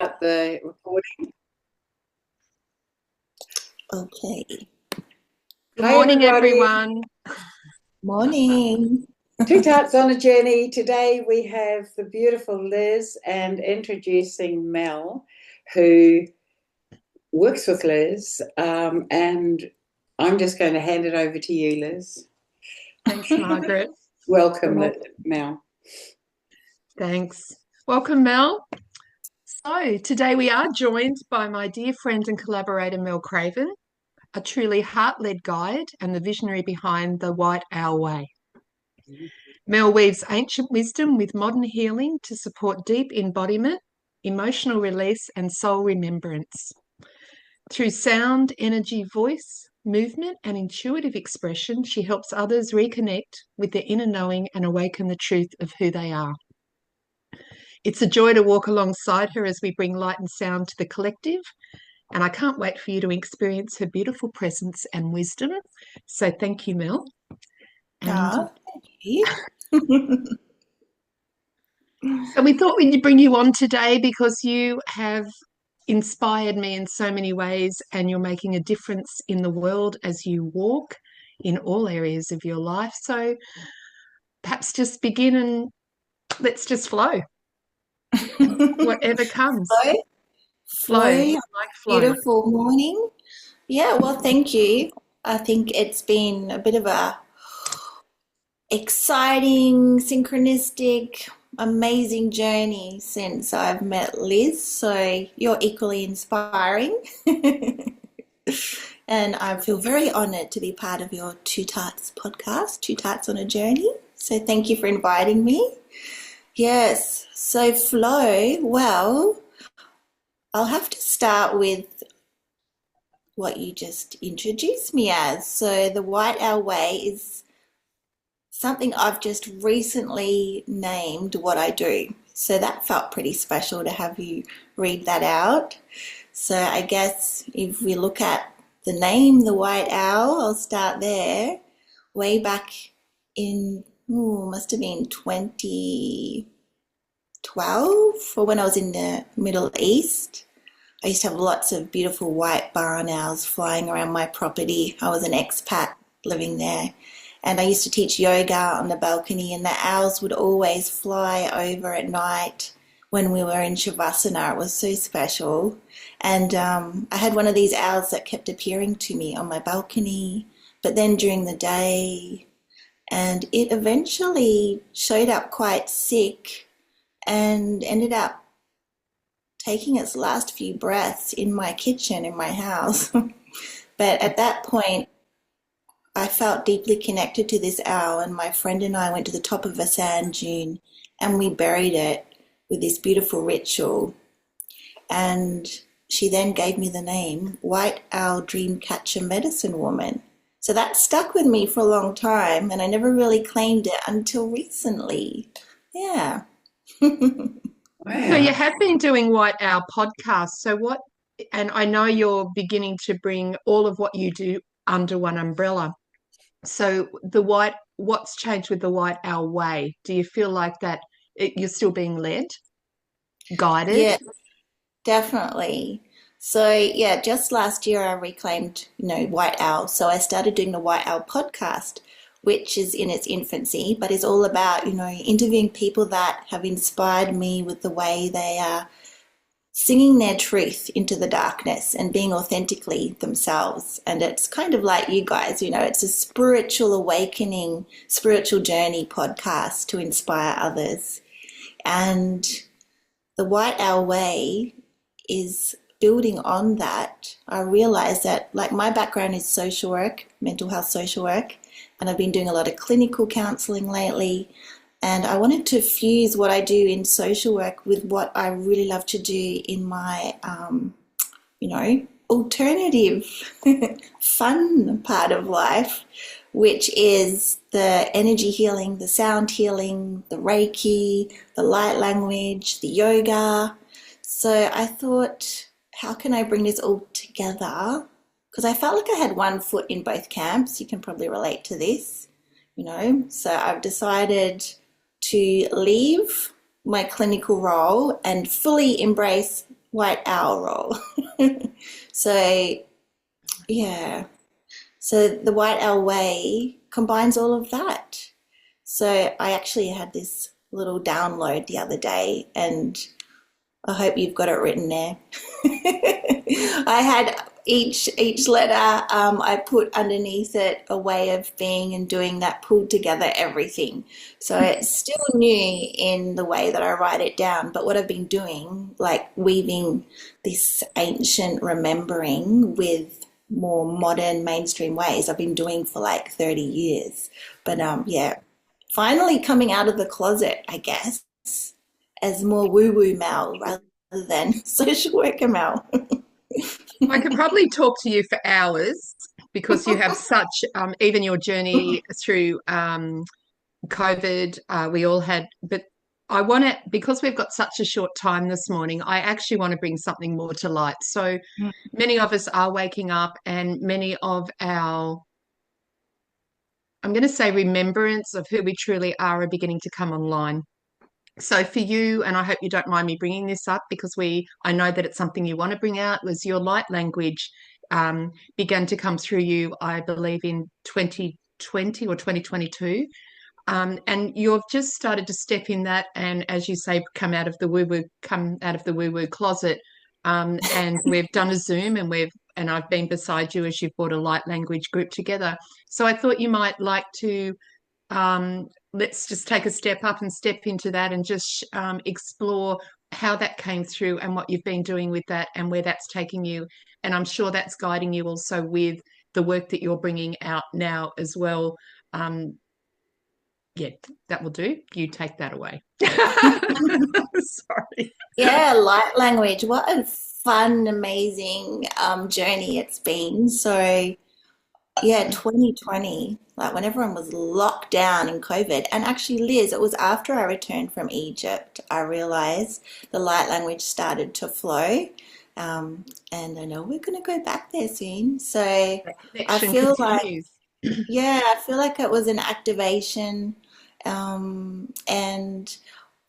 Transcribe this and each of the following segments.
Start the recording. Okay. Good Hi, morning, everybody. everyone. Morning. Two Tarts on a Journey. Today we have the beautiful Liz and introducing Mel, who works with Liz. And I'm just going to hand it over to you, Liz. Thanks, Margaret. Welcome, Mel. Thanks. Welcome, Mel. So today we are joined by my dear friend and collaborator, Mel Craven, a truly heart-led guide and the visionary behind the White Owl Way. Mel weaves ancient wisdom with modern healing to support deep embodiment, emotional release, and soul remembrance. Through sound, energy, voice, movement, and intuitive expression, she helps others reconnect with their inner knowing and awaken the truth of who they are. It's a joy to walk alongside her as we bring light and sound to the collective, and I can't wait for you to experience her beautiful presence and wisdom. So thank you, Mel. Thank you. So we thought we'd bring you on today because you have inspired me in so many ways, and you're making a difference in the world as you walk in all areas of your life. So perhaps just begin and let's just flow. Whatever comes. Flow. Like flow. Beautiful morning. Yeah, well, thank you. I think it's been a bit of a exciting, synchronistic, amazing journey since I've met Liz. So you're equally inspiring. And I feel very honored to be part of your Two Tarts podcast, Two Tarts on a Journey. So thank you for inviting me. Yes, so flow, well, I'll have to start with what you just introduced me as. So the White Owl Way is something I've just recently named what I do. So that felt pretty special to have you read that out. So I guess if we look at the name, the White Owl, I'll start there. Way back in, must have been 2012, or when I was in the Middle East. I used to have lots of beautiful white barn owls flying around my property. I was an expat living there. And I used to teach yoga on the balcony, and the owls would always fly over at night when we were in Shavasana. It was so special. And I had one of these owls that kept appearing to me on my balcony, but then during the day. And it eventually showed up quite sick and ended up taking its last few breaths in my kitchen in my house. But at that point, I felt deeply connected to this owl, and my friend and I went to the top of a sand dune and we buried it with this beautiful ritual. And she then gave me the name White Owl Dreamcatcher Medicine Woman. So that stuck with me for a long time, and I never really claimed it until recently. Yeah. Wow. So you have been doing White Owl podcasts. So what, and I know you're beginning to bring all of what you do under one umbrella. So what's changed with the White Owl Way? Do you feel like that you're still being led, guided? Yeah, definitely. So yeah, just last year I reclaimed, White Owl. So I started doing the White Owl podcast, which is in its infancy, but is all about, interviewing people that have inspired me with the way they are singing their truth into the darkness and being authentically themselves. And it's kind of like you guys, it's a spiritual awakening, spiritual journey podcast to inspire others. And the White Owl Way is building on that. I realized that, like, my background is social work, mental health social work, and I've been doing a lot of clinical counseling lately. And I wanted to fuse what I do in social work with what I really love to do in my, alternative, fun part of life, which is the energy healing, the sound healing, the Reiki, the light language, the yoga. So I thought, how can I bring this all together? Because I felt like I had one foot in both camps. You can probably relate to this, So I've decided to leave my clinical role and fully embrace white owl role. So, yeah. So the white owl way combines all of that. So I actually had this little download the other day, and I hope you've got it written there. I had each letter, I put underneath it a way of being and doing that pulled together everything. So it's still new in the way that I write it down, but what I've been doing, like weaving this ancient remembering with more modern mainstream ways, I've been doing for like 30 years. But yeah, finally coming out of the closet, I guess, as more woo-woo Mel rather than social worker Mel. I could probably talk to you for hours because you have such, even your journey through COVID, we all had, but I want to, because we've got such a short time this morning, I actually want to bring something more to light. So many of us are waking up, and many of our, I'm going to say, remembrance of who we truly are beginning to come online. So for you, and I hope you don't mind me bringing this up because I know that it's something you want to bring out, was your light language began to come through you, I believe, in 2020 or 2022. And you've just started to step in that, and as you say, come out of the woo-woo closet. And we've done a Zoom, and I've been beside you as you've brought a light language group together. So I thought you might like to let's just take a step up and step into that and just explore how that came through and what you've been doing with that and where that's taking you. And I'm sure that's guiding you also with the work that you're bringing out now as well. Yeah, that will do. You take that away. Sorry. Yeah, light language. What a fun, amazing journey it's been. So, yeah, 2020, like when everyone was locked down in COVID. And actually, Liz, it was after I returned from Egypt, I realized the light language started to flow. And I know we're going to go back there soon. So I feel like, Continues. yeah, I feel like it was an activation. And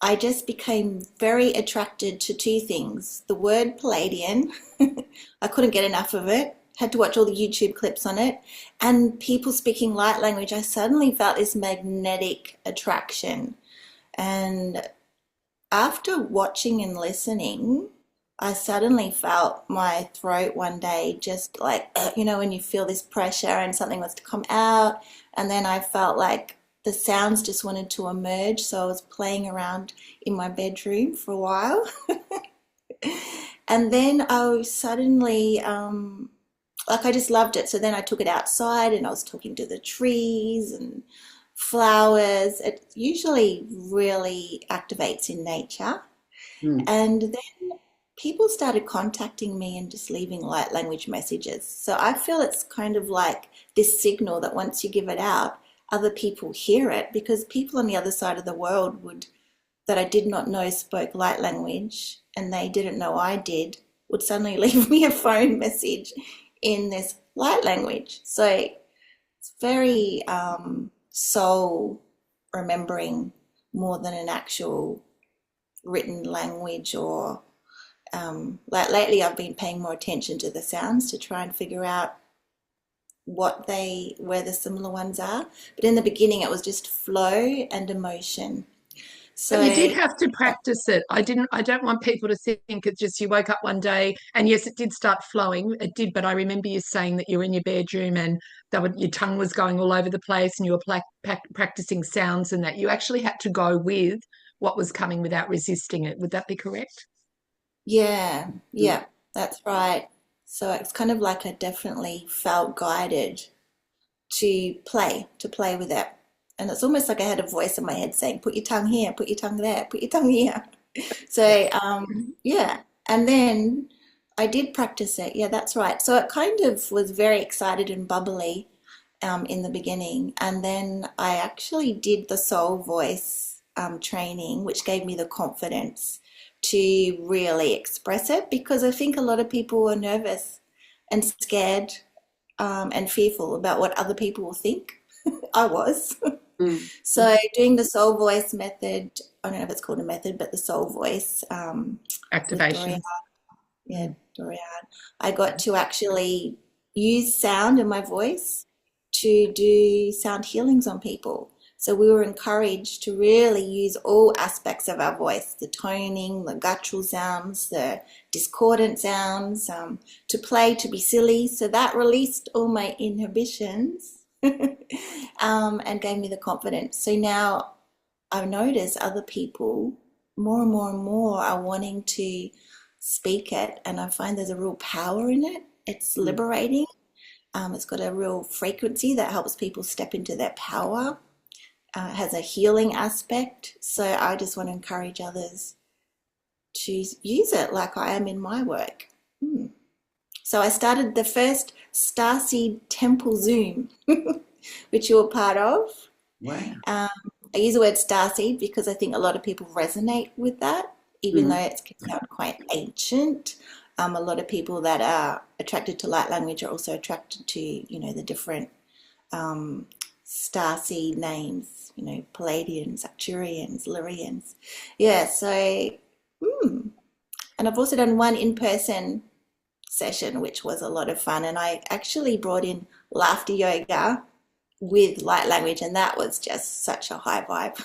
I just became very attracted to two things. The word Palladian, I couldn't get enough of it, had to watch all the YouTube clips on it, and people speaking light language. I suddenly felt this magnetic attraction. And after watching and listening, I suddenly felt my throat one day just like, when you feel this pressure and something wants to come out. And then I felt like the sounds just wanted to emerge. So I was playing around in my bedroom for a while. And then I suddenly, I just loved it. So then I took it outside and I was talking to the trees and flowers. It usually really activates in nature. And then people started contacting me and just leaving light language messages. So I feel it's kind of like this signal that once you give it out, other people hear it, because people on the other side of the world that I did not know spoke light language, and they didn't know I did, would suddenly leave me a phone message in this light language. So it's very soul remembering more than an actual written language. Or like lately I've been paying more attention to the sounds to try and figure out where the similar ones are. But in the beginning it was just flow and emotion. So you did have to practice it. I don't want people to think it's just you woke up one day and yes, it did start flowing. It did, but I remember you saying that you were in your bedroom and your tongue was going all over the place and you were practicing sounds, and that you actually had to go with what was coming without resisting it. Would that be correct? Yeah, that's right. So it's kind of like I definitely felt guided to play with it. And it's almost like I had a voice in my head saying, put your tongue here, put your tongue there, put your tongue here. So, yeah. And then I did practice it. Yeah, that's right. So it kind of was very excited and bubbly in the beginning. And then I actually did the soul voice training, which gave me the confidence to really express it, because I think a lot of people were nervous and scared and fearful about what other people will think. I was. So doing the soul voice method, I don't know if it's called a method, but the soul voice activation. Yeah, Dorian. I got to actually use sound in my voice to do sound healings on people. So we were encouraged to really use all aspects of our voice, the toning, the guttural sounds, the discordant sounds, to play, to be silly. So that released all my inhibitions and gave me the confidence. So now I've noticed other people more and more and more are wanting to speak it, and I find there's a real power in it. It's liberating. It's got a real frequency that helps people step into their power. It has a healing aspect. So I just want to encourage others to use it like I am in my work. So I started the first Starseed Temple Zoom, which you were part of. Wow. I use the word starseed because I think a lot of people resonate with that, even though it's considered quite ancient. A lot of people that are attracted to light language are also attracted to, the different starseed names, Palladians, Arcturians, Lyrians. Yeah, so, and I've also done one in-person session, which was a lot of fun. And I actually brought in laughter yoga with light language, and that was just such a high vibe.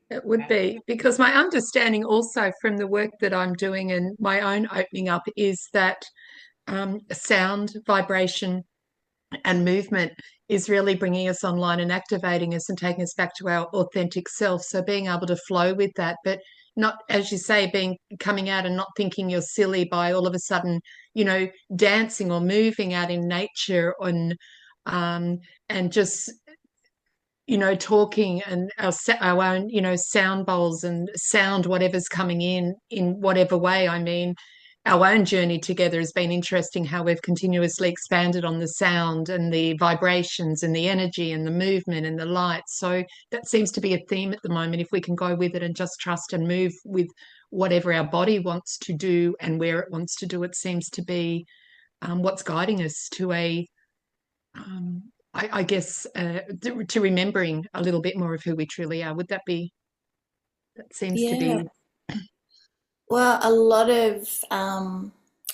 It would be, because my understanding also from the work that I'm doing and my own opening up is that sound, vibration, and movement is really bringing us online and activating us and taking us back to our authentic self. So being able to flow with that, but not, as you say, coming out and not thinking you're silly by all of a sudden, dancing or moving out in nature and just talking and our own, sound bowls and sound whatever's coming in whatever way. I mean, our own journey together has been interesting, how we've continuously expanded on the sound and the vibrations and the energy and the movement and the light. So that seems to be a theme at the moment. If we can go with it and just trust and move with whatever our body wants to do and where it wants to do, it seems to be what's guiding us to I guess, to remembering a little bit more of who we truly are. Would that be, that seems to Yeah. be. Well, a lot of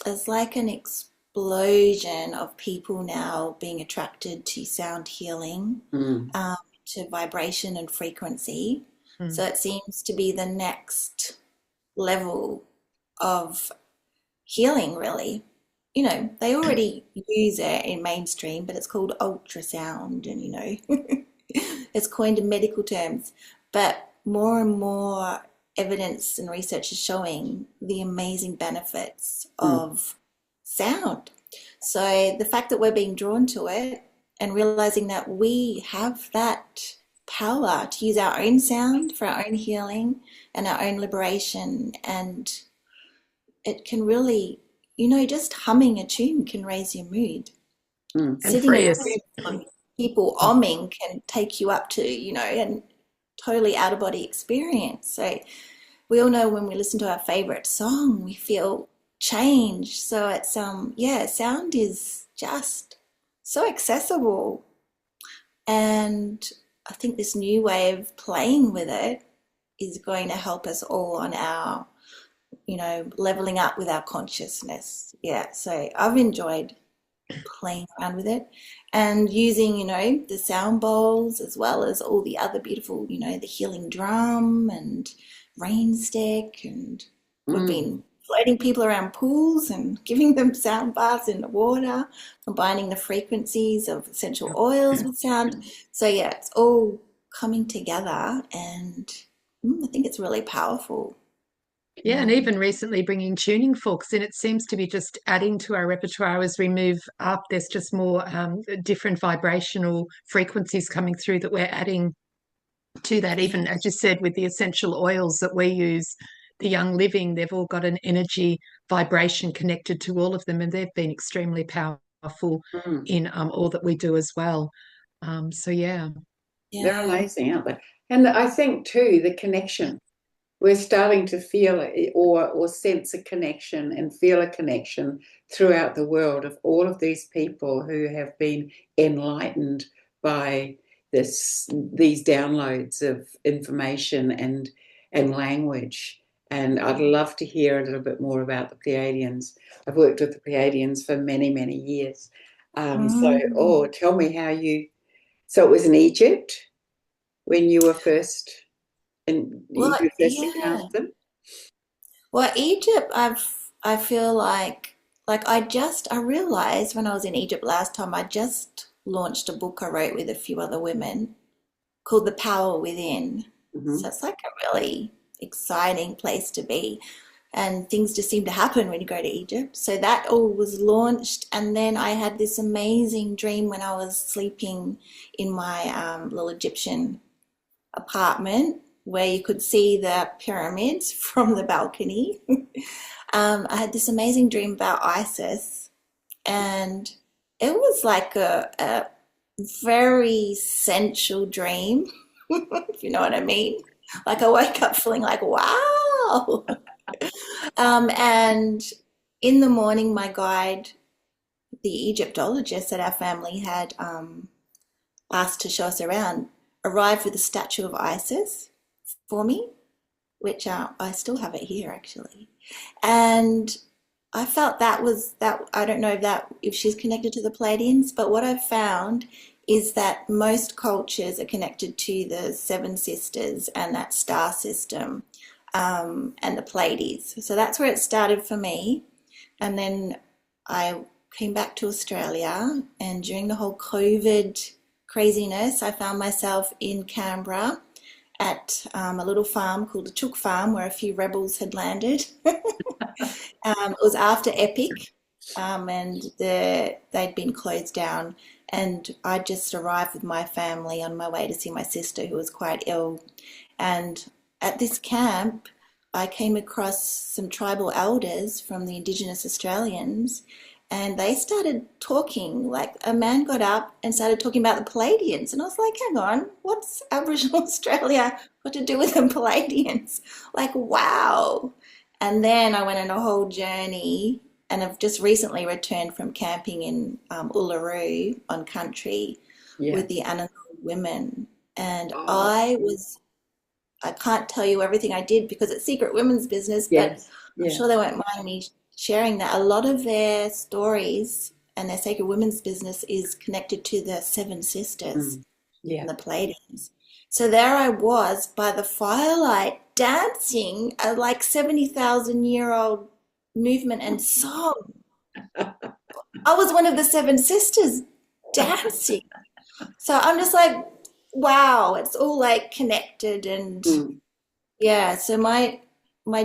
there's like an explosion of people now being attracted to sound healing, to vibration and frequency. So it seems to be the next level of healing, really. They already use it in mainstream, but it's called ultrasound, and it's coined in medical terms. But more and more evidence and research is showing the amazing benefits of sound. So the fact that we're being drawn to it and realizing that we have that power to use our own sound for our own healing and our own liberation, and it can really, just humming a tune can raise your mood. And Sitting free in a us. room of people omming can take you up to, and totally out of body experience. So we all know when we listen to our favorite song, we feel change. So it's sound is just so accessible. And I think this new way of playing with it is going to help us all on our, leveling up with our consciousness. Yeah, so I've enjoyed playing around with it and using, the sound bowls as well as all the other beautiful, the healing drum and rain stick. And we've been floating people around pools and giving them sound baths in the water, combining the frequencies of essential oils with sound. So yeah, it's all coming together, and I think it's really powerful. Yeah, and even recently bringing tuning forks in, it seems to be just adding to our repertoire as we move up. There's just more different vibrational frequencies coming through that we're adding to that. Even as you said, with the essential oils that we use, the Young Living, they've all got an energy vibration connected to all of them, and they've been extremely powerful in all that we do as well. So yeah. They're amazing, aren't they? And I think too, the connection. We're starting to feel it, or sense a connection and feel a connection throughout the world of all of these people who have been enlightened by these downloads of information and language. And I'd love to hear a little bit more about the Pleiadians. I've worked with the Pleiadians for many, many years. Tell me how you. So it was in Egypt when you were first, and Well, you first yeah. encountered them. Well, Egypt, I feel I realized when I was in Egypt last time, I just launched a book I wrote with a few other women called The Power Within. Mm-hmm. So it's like a really exciting place to be. And things just seem to happen when you go to Egypt. So that all was launched. And then I had this amazing dream when I was sleeping in my little Egyptian apartment where you could see the pyramids from the balcony. I had this amazing dream about Isis, and it was like a very sensual dream, if you know what I mean. Like I woke up feeling like, wow. And in the morning, my guide, the Egyptologist that our family had asked to show us around, arrived with a statue of Isis for me, which I still have it here actually. And I felt that was that. I don't know if she's connected to the Pleiadians, but what I've found is that most cultures are connected to the Seven Sisters and that star system, and the Pleiades. So that's where it started for me. And then I came back to Australia, and during the whole COVID craziness, I found myself in Canberra at a little farm called the Chook Farm where a few rebels had landed. It was after Epic, and they'd been closed down. And I just arrived with my family on my way to see my sister, who was quite ill. And at this camp, I came across some tribal elders from the Indigenous Australians, and they started talking. Like a man got up and started talking about the Palladians, and I was like, hang on, what's Aboriginal Australia got to do with the Palladians? Like, wow. And then I went on a whole journey, and I've just recently returned from camping in Uluru on country with the Anangu women. And I can't tell you everything I did because it's secret women's business, but I'm sure they won't mind me sharing that. A lot of their stories and their sacred women's business is connected to the Seven Sisters and the Pleiadians. So there I was by the firelight dancing a like 70,000-year-old movement and song. I was one of the Seven Sisters dancing. So I'm just like, wow, it's all like connected. And so my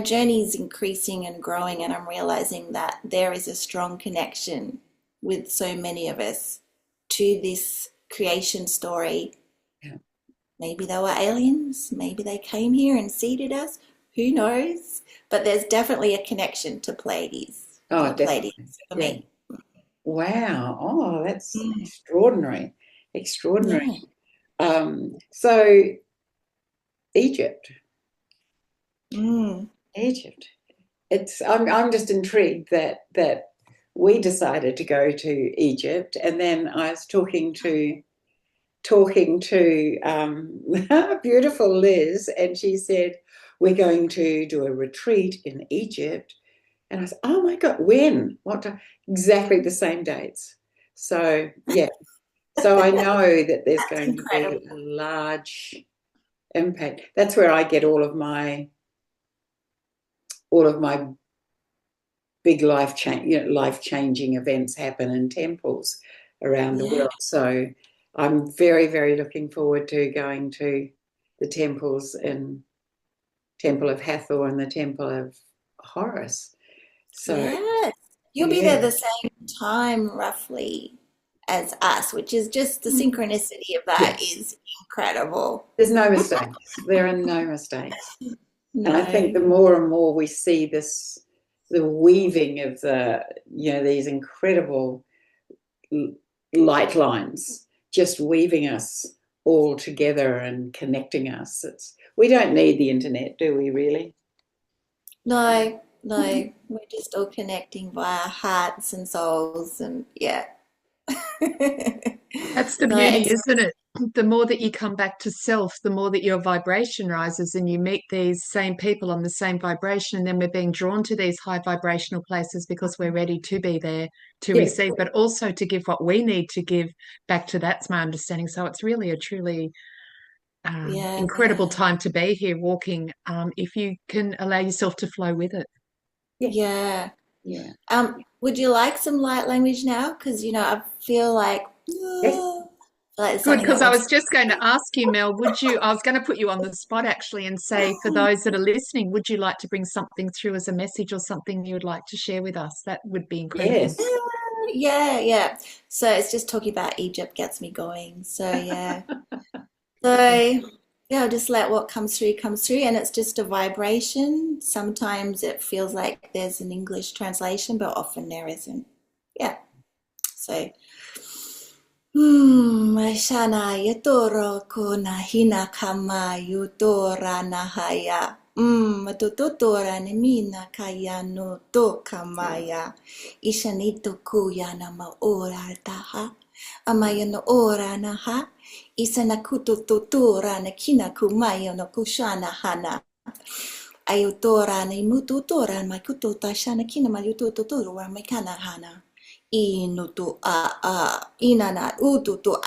journey is increasing and growing, and I'm realizing that there is a strong connection with so many of us to this creation story. Maybe they were aliens, maybe they came here and seeded us, who knows? But there's definitely a connection to Pleiades. Oh, definitely. Pleiades for me. Wow. Oh, that's extraordinary. Extraordinary. Yeah. So Egypt. Egypt. I'm just intrigued that we decided to go to Egypt, and then I was talking to beautiful Liz, and she said, we're going to do a retreat in Egypt. And I said, oh my God, when? What time? Exactly the same dates. So, yeah. So I know that there's going to be a large impact. That's where I get all of my big life-changing events happen in temples around the world. So I'm very, very looking forward to going to the temples in Temple of Hathor and the Temple of Horus. So yes, you'll be there the same time roughly as us, which is just the synchronicity of that is incredible. There's no mistakes. There are no mistakes. No. And I think the more and more we see the weaving of these incredible light lines just weaving us all together and connecting us. We don't need the internet, do we really? No, we're just all connecting via hearts and souls, and That's the beauty, isn't it? the more that you come back to self, the more that your vibration rises and you meet these same people on the same vibration. And then we're being drawn to these high vibrational places because we're ready to be there to Yes. receive, but also to give what we need to give back to. That's my understanding. So it's really a truly incredible time to be here walking, if you can allow yourself to flow with it. Yeah. Yeah. Would you like some light language now? Because, I feel like, Yes. like Good, because I was to... just going to ask you, Mel, I was going to put you on the spot actually and say, for those that are listening, would you like to bring something through as a message or something you would like to share with us? That would be incredible. Yes. Yeah. So it's just talking about Egypt gets me going. So yeah. So yeah, just let what comes through, and it's just a vibration. Sometimes it feels like there's an English translation, but often there isn't. Yeah. So Shana yutoro kuna hina kama yutora nahaya. Matututora ni mina kaya no to kamaya. Ishanito kuya na maora taha. Amaya no ora naha. Isana kutututura na kina kumaya no kushana hana. Ayutora na imututora makututa shana kina mayutututura makana hana. Inutu inana ututu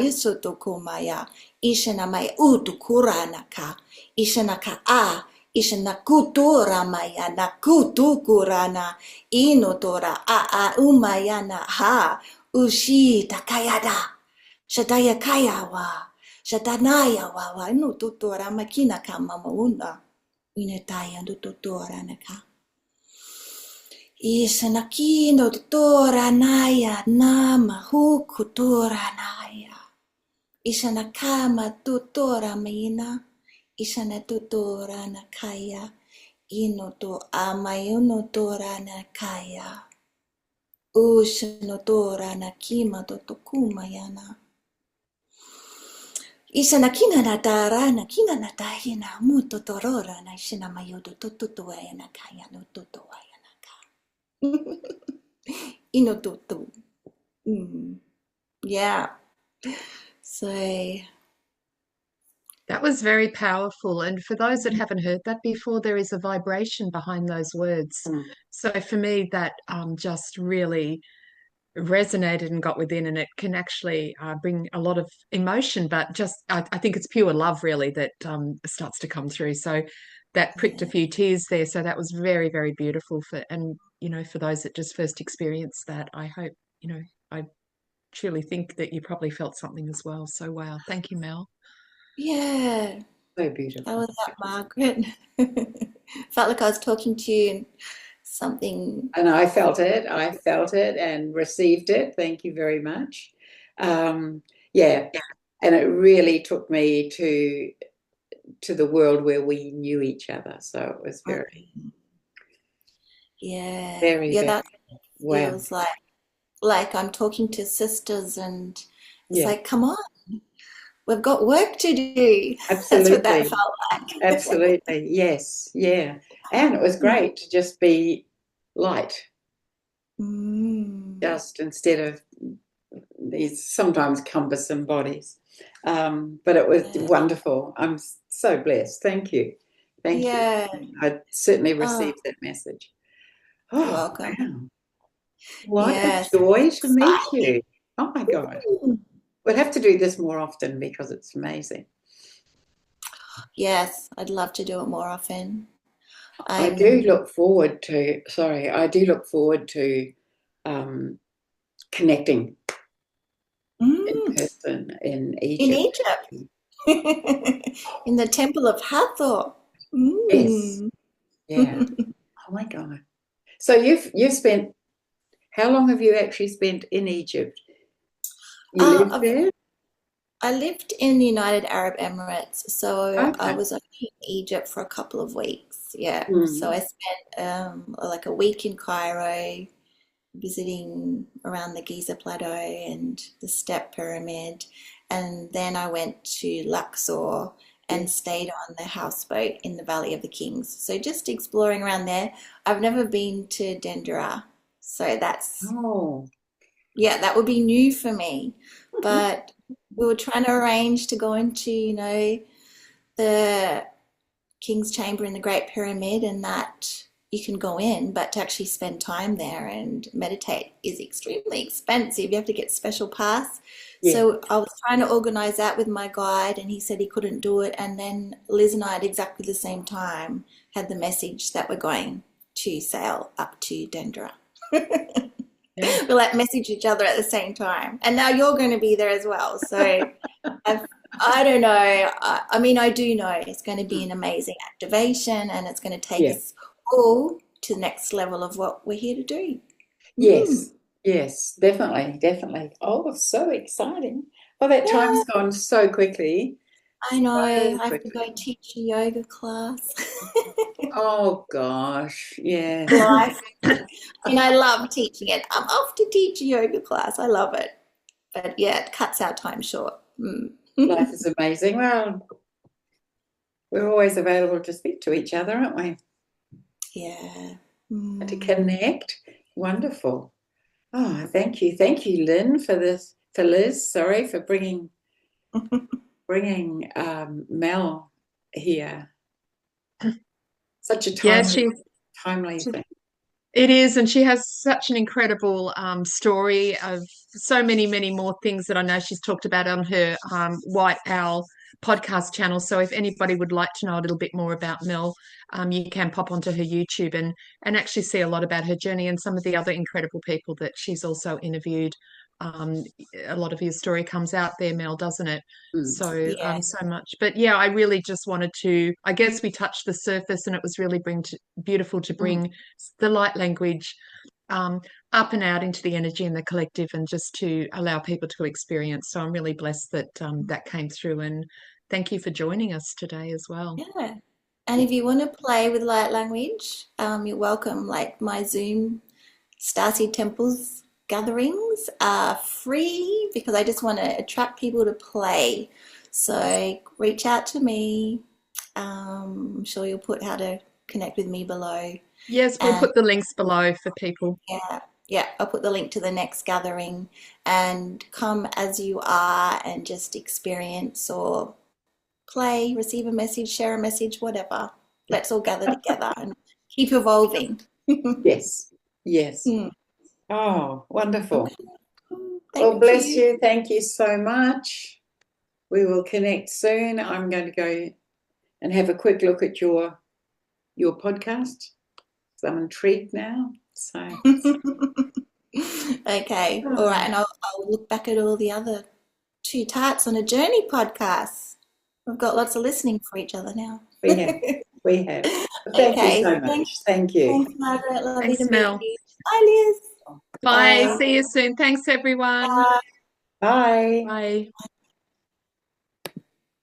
isutu kumaya ishana mai utu kuranaka ishanaka ishana kutura maya na kutu kurana inutora umayana ha ushi takayada shataya kayawa shatanaya wa inututora makina kama mauna inetaya nututora naka Isanakino tutora naya nama huku tora naya. Isanakama tutora mina. Isana tutora nakaya. Ino to amayuno tora nakaya. Ushano tora nakima totokuma yana. Isanakina natara nakina natahina muto torora na isana mayodo tototoya nakaya no totoya. Inotutu. Yeah. So That was very powerful. And for those that haven't heard that before, there is a vibration behind those words. So for me, that just really resonated and got within, and it can actually bring a lot of emotion, but just I think it's pure love really that starts to come through. So that pricked a few tears there. So that was very, very beautiful for those that just first experienced that. I hope, I truly think that you probably felt something as well. So wow, thank you, Mel. yeah, So beautiful. that was that, Margaret. Felt like I was talking to you and something. And I felt it and received it. Thank you very much. Yeah, and it really took me to the world where we knew each other. So it was very, very, very, that wow. feels like I'm talking to sisters, and it's like, come on, we've got work to do. Absolutely. That's what that felt like. Absolutely. Yes. Yeah. And it was great to just be light. Just instead of these sometimes cumbersome bodies. But it was wonderful. I'm so blessed. Thank you. Thank you. I certainly received that message. You're welcome. Wow. What a joy to meet you. Oh my God. We'll have to do this more often because it's amazing. Yes, I'd love to do it more often. I do look forward to connecting in person in Egypt. In the Temple of Hathor. Yes. Yeah. Oh my God. So you've spent, how long have you actually spent in Egypt? You lived there? I lived in the United Arab Emirates, so I was in Egypt for a couple of weeks. Yeah, so I spent like a week in Cairo, visiting around the Giza Plateau and the Step Pyramid, and then I went to Luxor and stayed on the houseboat in the Valley of the Kings. So just exploring around there. I've never been to Dendera, so that's that would be new for me. but we were trying to arrange to go into, the King's Chamber in the Great Pyramid, and that you can go in, but to actually spend time there and meditate is extremely expensive. You have to get special pass. Yeah. So I was trying to organize that with my guide, and he said he couldn't do it. And then Liz and I at exactly the same time had the message that we're going to sail up to Dendera. Yeah. We message each other at the same time. And now you're going to be there as well. So I don't know. I do know it's going to be an amazing activation, and it's going to take us all to the next level of what we're here to do. Yes, yes, definitely. Oh, so exciting. Oh, that time's gone so quickly. I know. So I have to go quickly. teach a yoga class. Oh, gosh, yeah. Life. I love teaching it. I'm off to teach a yoga class. I love it. But yeah, it cuts our time short. Life is amazing. Well, we're always available to speak to each other, aren't we? Yeah. And to connect. Wonderful. Oh, thank you. Thank you, Lynn, for Liz, sorry, for bringing Mel here. Such a timely thing. It is, and she has such an incredible story of so many, many more things that I know she's talked about on her White Owl podcast channel. So if anybody would like to know a little bit more about Mel, you can pop onto her YouTube and actually see a lot about her journey and some of the other incredible people that she's also interviewed. A lot of your story comes out there, Mel, doesn't it? So so much. But yeah, I really just wanted to, I guess we touched the surface, and it was really beautiful to bring the light language up and out into the energy and the collective, and just to allow people to experience. So I'm really blessed that that came through, and thank you for joining us today as well. Yeah. And if you want to play with light language, you're welcome. Like my Zoom Starseed Temples gatherings are free because I just want to attract people to play. So reach out to me. I'm sure you'll put how to connect with me below. Yes, we'll put the links below for people. Yeah, I'll put the link to the next gathering, and come as you are and just experience or play, receive a message, share a message, whatever. Let's all gather together and keep evolving. Yes. Oh, wonderful. Thank bless you. you. Thank you so much. We will connect soon. I'm going to go and have a quick look at your podcast. So I'm intrigued now. So Okay. All right. And I'll look back at all the other Two Tarts on a Journey podcasts. We've got lots of listening for each other now. We have. Thank you so much. Thank you. Thanks, Margaret. Lovely to Mel. meet you. Bye, Liz. Bye. See you soon. Thanks, everyone. Bye. Bye. Bye.